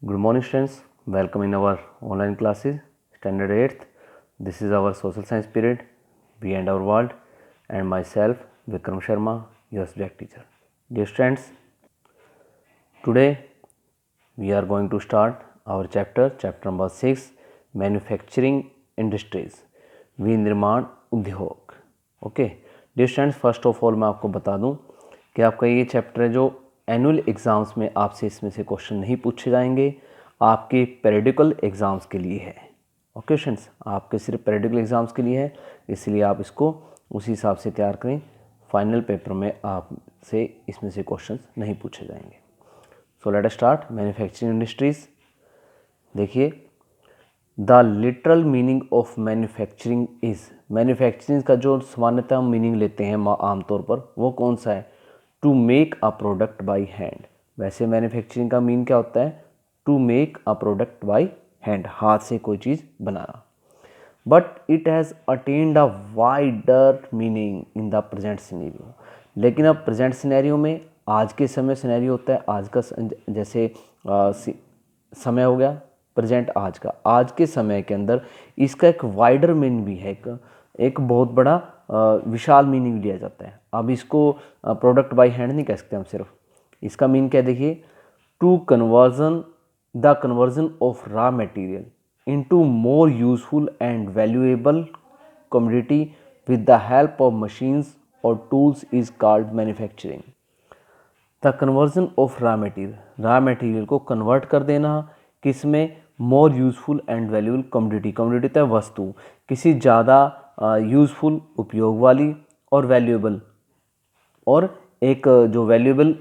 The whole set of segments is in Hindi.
Good morning, students. Welcome in our online classes, Standard 8th. This is our social science period, We and Our World, and myself, Vikram Sharma, your subject teacher. Dear students, today we are going to start our chapter number 6, Manufacturing Industries, विनिर्माण उद्योग. Okay dear students, first of all मैं आपको बता दूं कि आपका ये चैप्टर है जो एनुअल एग्ज़ाम्स में आपसे इसमें से क्वेश्चन नहीं पूछे जाएंगे, आपके पेरिडिकल एग्ज़ाम्स के लिए है. ओके स्टूडेंट्स, आपके सिर्फ पेरिडिकल एग्ज़ाम्स के लिए है, इसलिए आप इसको उसी हिसाब से तैयार करें. फाइनल पेपर में आपसे इसमें से क्वेश्चन नहीं पूछे जाएंगे. So let us start. Manufacturing industries. देखिए, the literal meaning of manufacturing is, manufacturing का जो सामान्यतः मीनिंग लेते हैं आमतौर पर, वो कौन सा है? To make a product by hand. वैसे मैन्युफैक्चरिंग का मीन क्या होता है? To make a product by hand, हाथ से कोई चीज़ बनाना. But it has attained a wider meaning in the present scenario. लेकिन अब प्रेजेंट सिनेरियो में, आज के समय सिनेरियो होता है, आज का जैसे समय हो गया प्रेजेंट, आज के समय के अंदर इसका एक वाइडर मीनिंग भी है, एक बहुत बड़ा विशाल मीनिंग लिया जाता है. अब इसको प्रोडक्ट बाय हैंड नहीं कह सकते हम सिर्फ. इसका मीन क्या देखिए, to conversion, the conversion of raw material into more useful and valuable commodity with the help of machines or tools is called manufacturing. The conversion of raw material, raw material को कन्वर्ट कर देना किस में? More useful and valuable commodity. Commodity तो है वस्तु, किसी ज़्यादा यूज़फुल उपयोग वाली और वैल्यूएबल, और एक जो वैल्यूएबल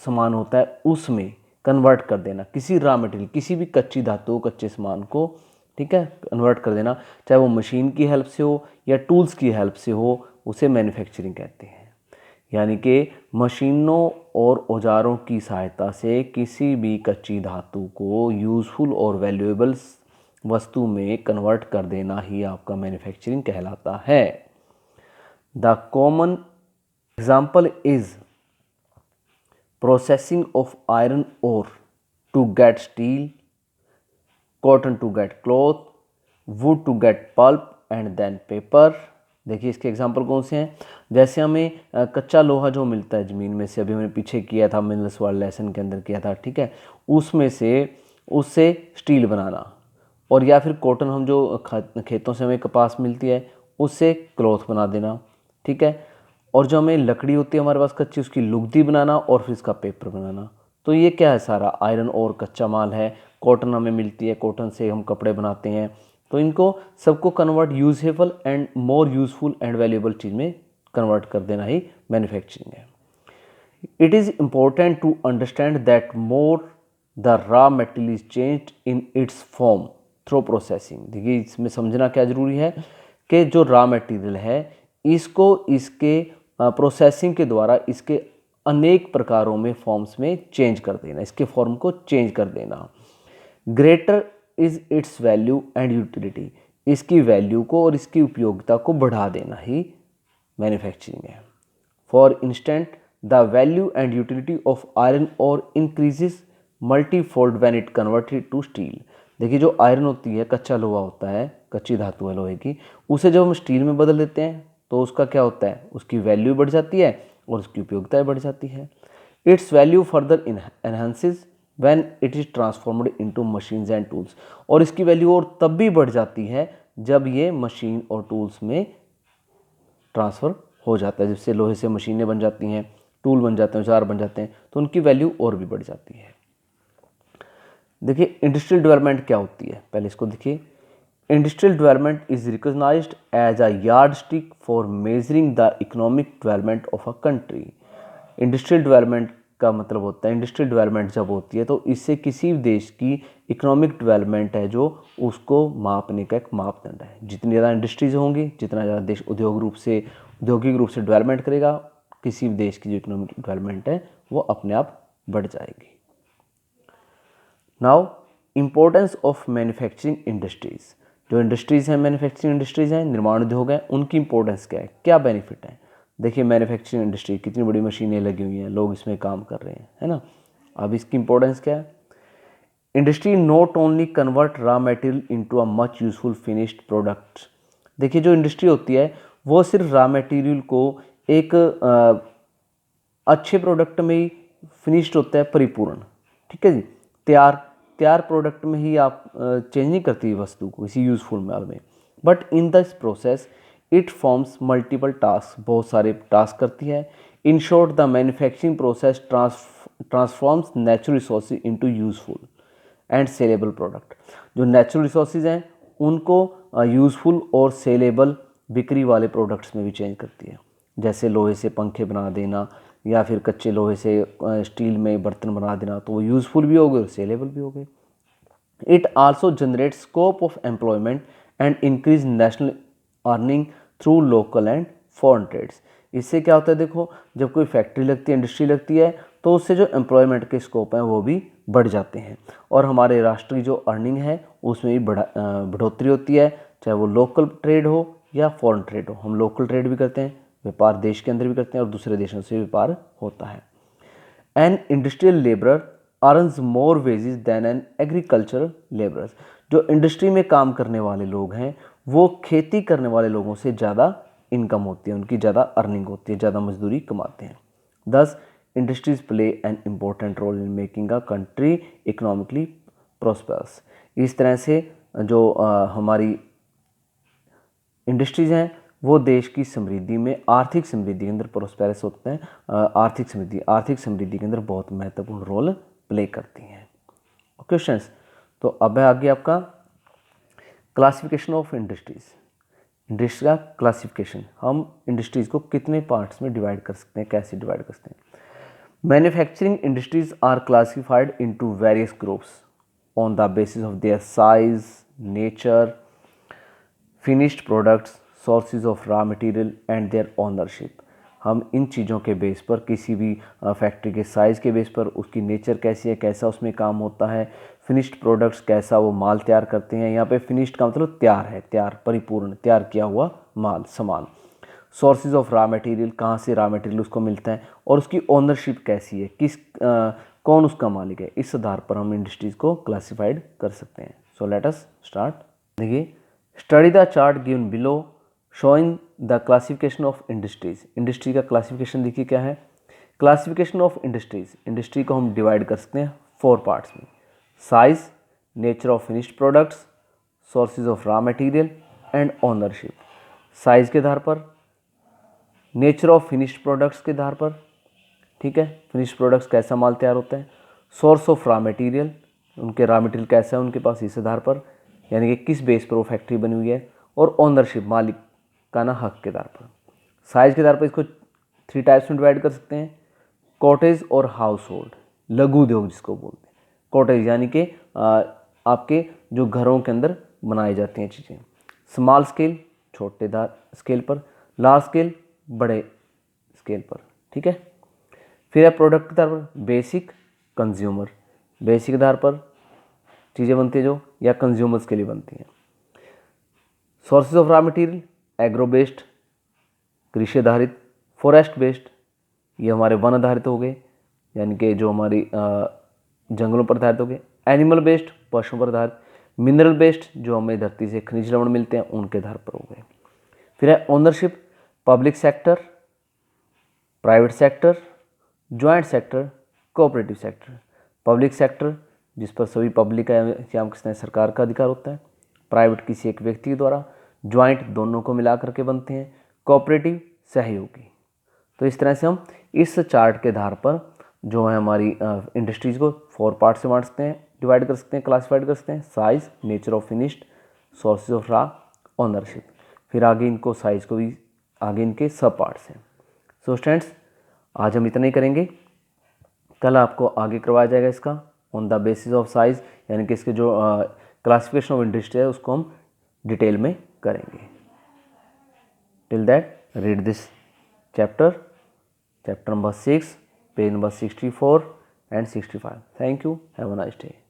सामान होता है उसमें कन्वर्ट कर देना. किसी रॉ मटेरियल, किसी भी कच्ची धातु, कच्चे सामान को, ठीक है, कन्वर्ट कर देना, चाहे वो मशीन की हेल्प से हो या टूल्स की हेल्प से हो, उसे मैन्युफैक्चरिंग कहते हैं. यानी कि मशीनों और औजारों की सहायता से किसी भी कच्ची धातु को यूज़फुल और वैल्यूएबल वस्तु में कन्वर्ट कर देना ही आपका मैन्युफैक्चरिंग कहलाता है. The common example is processing of iron ore to get steel, cotton to get cloth, wood to get pulp and then paper. देखिए इसके एग्जांपल कौन से हैं? जैसे हमें कच्चा लोहा जो मिलता है ज़मीन में से, अभी मैंने पीछे किया था, मिनरल्स वाले लेसन के अंदर किया था, ठीक है, उसमें से उससे स्टील बनाना, और या फिर कॉटन, हम जो खेतों से हमें कपास मिलती है उससे क्लॉथ बना देना, ठीक है, और जो हमें लकड़ी होती है हमारे पास कच्ची, उसकी लुगदी बनाना और फिर इसका पेपर बनाना. तो ये क्या है? सारा आयरन और कच्चा माल है. कॉटन हमें मिलती है, कॉटन से हम कपड़े बनाते हैं. तो इनको सबको convert usable and more useful and valuable चीज़ में कन्वर्ट कर देना ही मैन्युफैक्चरिंग है. It is important to understand that more the raw material is changed in its form through processing. देखिए इसमें समझना क्या ज़रूरी है कि जो रॉ मटेरियल है इसको इसके प्रोसेसिंग के द्वारा इसके अनेक प्रकारों में, फॉर्म्स में चेंज कर देना, इसके फॉर्म को चेंज कर देना. Greater is its value and utility, इसकी वैल्यू को और इसकी उपयोगिता को बढ़ा देना ही मैन्युफैक्चरिंग है. For instance, the value and utility of iron ore increases multifold when it converted to steel. देखिए जो आयरन होती है, कच्चा लोहा होता है, कच्ची धातु है लोहे की, उसे जब हम स्टील में बदल देते हैं तो उसका क्या होता है? उसकी वैल्यू बढ़ जाती है और उसकी उपयोगिता बढ़ जाती है. It's value further enhances when it is transformed into machines and tools. और इसकी वैल्यू और तब भी बढ़ जाती है जब ये मशीन और टूल्स में ट्रांसफ़र हो जाता है. जिससे लोहे से मशीनें बन जाती हैं, टूल बन जाते हैं, औजार बन जाते हैं, तो उनकी वैल्यू और भी बढ़ जाती है. देखिए इंडस्ट्रियल डेवलपमेंट क्या होती है, पहले इसको देखिए. Industrial development is recognised as a yardstick for measuring the economic development of a country. Industrial development का मतलब होता है, इंडस्ट्रियल डेवलपमेंट जब होती है तो इससे किसी भी देश की इकोनॉमिक डेवलपमेंट है जो, उसको मापने का एक मापदंड है. जितनी ज़्यादा इंडस्ट्रीज होंगी, जितना ज़्यादा देश औद्योगिक रूप से डेवलपमेंट करेगा, किसी भी देश की जो इकोनॉमिक डेवलपमेंट है वो अपने आप बढ़ जाएगी. Now importance of manufacturing industries. जो इंडस्ट्रीज़ हैं, मैन्युफैक्चरिंग इंडस्ट्रीज़ हैं, निर्माण उद्योग हैं, उनकी इंपॉर्टेंस क्या है, क्या बेनिफिट है? देखिए मैन्युफैक्चरिंग इंडस्ट्री, कितनी बड़ी मशीनें लगी हुई हैं, लोग इसमें काम कर रहे हैं, है ना. अब इसकी इंपॉर्टेंस क्या है? Industry not only convert raw material into a much useful finished product. देखिए जो इंडस्ट्री होती है वो सिर्फ रॉ मटेरियल को एक अच्छे प्रोडक्ट में ही फिनिश्ड होता है, परिपूर्ण, ठीक है जी, तैयार तैयार प्रोडक्ट में ही आप चेंज नहीं करती वस्तु को किसी यूजफुल माल में, but in this process it forms multiple task, बहुत सारे टास्क करती है। In short the manufacturing process transforms natural resources into useful and saleable product. जो नेचुरल रिसोर्सेज हैं उनको यूज़फुल और सेलेबल बिक्री वाले प्रोडक्ट्स में भी चेंज करती है। जैसे लोहे से पंखे बना देना या फिर कच्चे लोहे से स्टील में बर्तन बना देना, तो वो यूज़फुल भी हो गए और सेलेबल भी हो गए। It also generate scope of employment and increase national earning through local and foreign trades. इससे क्या होता है, देखो जब कोई फैक्ट्री लगती है, इंडस्ट्री लगती है, तो उससे जो एम्प्लॉयमेंट के स्कोप हैं वो भी बढ़ जाते हैं और हमारे राष्ट्र की जो अर्निंग है उसमें भी बढ़ोतरी होती है, चाहे वो लोकल ट्रेड हो या फॉरेन ट्रेड हो। हम लोकल ट्रेड भी करते हैं, व्यापार देश के अंदर भी करते हैं और दूसरे देशों से व्यापार होता है। An industrial labourer earns more wages than an agricultural labourer. जो इंडस्ट्री में काम करने वाले लोग हैं वो खेती करने वाले लोगों से ज़्यादा इनकम होती है, उनकी ज़्यादा अर्निंग होती है, ज़्यादा मजदूरी कमाते हैं। These industries play an important role in making a country economically prosperous. इस तरह से जो हमारी इंडस्ट्रीज़ हैं वो देश की समृद्धि में, आर्थिक समृद्धि के अंदर प्रॉस्पेरस होते हैं, आर्थिक समृद्धि के अंदर बहुत महत्वपूर्ण रोल प्ले करती हैं। क्वेश्चंस, तो अब है आगे आपका क्लासिफिकेशन ऑफ इंडस्ट्रीज। इंडस्ट्री का क्लासिफिकेशन, हम इंडस्ट्रीज को कितने पार्ट्स में डिवाइड कर सकते हैं, कैसे डिवाइड कर सकते हैं। Manufacturing industries are classified into various groups on the basis of their size, nature, finished products, sources of raw material and their ownership. हम इन चीज़ों के बेस पर, किसी भी फैक्ट्री के साइज़ के बेस पर, उसकी नेचर कैसी है, कैसा उसमें काम होता है, फिनिश्ड प्रोडक्ट्स कैसा वो माल तैयार करते हैं। यहाँ पे फिनिश्ड का मतलब तैयार है, तैयार, परिपूर्ण, तैयार किया हुआ माल, सामान। सोर्सेज ऑफ रॉ मटेरियल, कहाँ से रॉ मटेरियल उसको मिलता है, और उसकी ओनरशिप कैसी है, कौन उसका मालिक है। इस आधार पर हम इंडस्ट्रीज़ को क्लासीफाइड कर सकते हैं। So let us start. देखिए, study the chart given below showing the classification of industries. Industry का क्लासिफिकेशन देखिए क्या है। क्लासिफिकेशन ऑफ इंडस्ट्रीज, इंडस्ट्री को हम डिवाइड कर सकते हैं 4 पार्ट्स में। Size, nature of finished products, sources of raw material and ownership. Size के आधार पर, नेचर ऑफ फिनिश्ड प्रोडक्ट्स के आधार पर, ठीक है, फिनिश्ड प्रोडक्ट्स कैसा माल तैयार होता है। सोर्स ऑफ रॉ मटेरियल, उनके रॉ मटेरियल कैसा है उनके पास, इस आधार पर, यानी कि किस बेस पर वो फैक्ट्री बनी हुई है। और ओनरशिप, मालिक का ना हक के आधार पर। साइज के आधार पर इसको 3 टाइप्स में डिवाइड कर सकते हैं। कॉटेज और हाउस होल्ड, लघु उद्योग जिसको बोलते हैं। कॉटेज यानी कि आपके जो घरों के अंदर बनाई जाती हैं चीज़ें। स्मॉल स्केल, छोटे स्केल पर। लार्ज स्केल, बड़े स्केल पर, ठीक है। फिर है प्रोडक्ट के आधार पर, बेसिक, कंज्यूमर। बेसिक आधार पर चीज़ें बनती है जो, या कंज्यूमर्स के लिए बनती हैं। Sources of raw material, agro based, कृषि आधारित। फॉरेस्ट बेस्ड, ये हमारे वन आधारित हो गए, यानी कि जो हमारी जंगलों पर आधारित हो गए। एनिमल बेस्ड, पशुओं पर आधारित। मिनरल बेस्ड, जो हमें धरती से खनिज लवण मिलते हैं उनके आधार पर हो गए। फिर है ownership, public sector, private sector, joint sector, cooperative sector. Public sector जिस पर सभी पब्लिक का या किसी सरकार का अधिकार होता है। प्राइवेट किसी एक व्यक्ति के द्वारा। ज्वाइंट दोनों को मिला करके बनते हैं। कोऑपरेटिव सहयोगी। तो इस तरह से हम इस चार्ट के आधार पर जो है हमारी इंडस्ट्रीज़ को 4 पार्ट से बांट सकते हैं, डिवाइड कर सकते हैं, क्लासिफाइड कर सकते हैं। Size, nature of finished, sources of raw, ownership. फिर आगे इनको साइज को भी, आगे इनके सब पार्ट्स हैं। सो स्टूडेंट्स, आज हम इतना ही करेंगे। कल आपको आगे करवाया जाएगा इसका on the basis of size, यानी कि इसके जो क्लासिफिकेशन ऑफ इंडस्ट्री है उसको हम डिटेल में करेंगे। Till that read this chapter number 6, page number 64 and 65. Thank you. Have a nice day.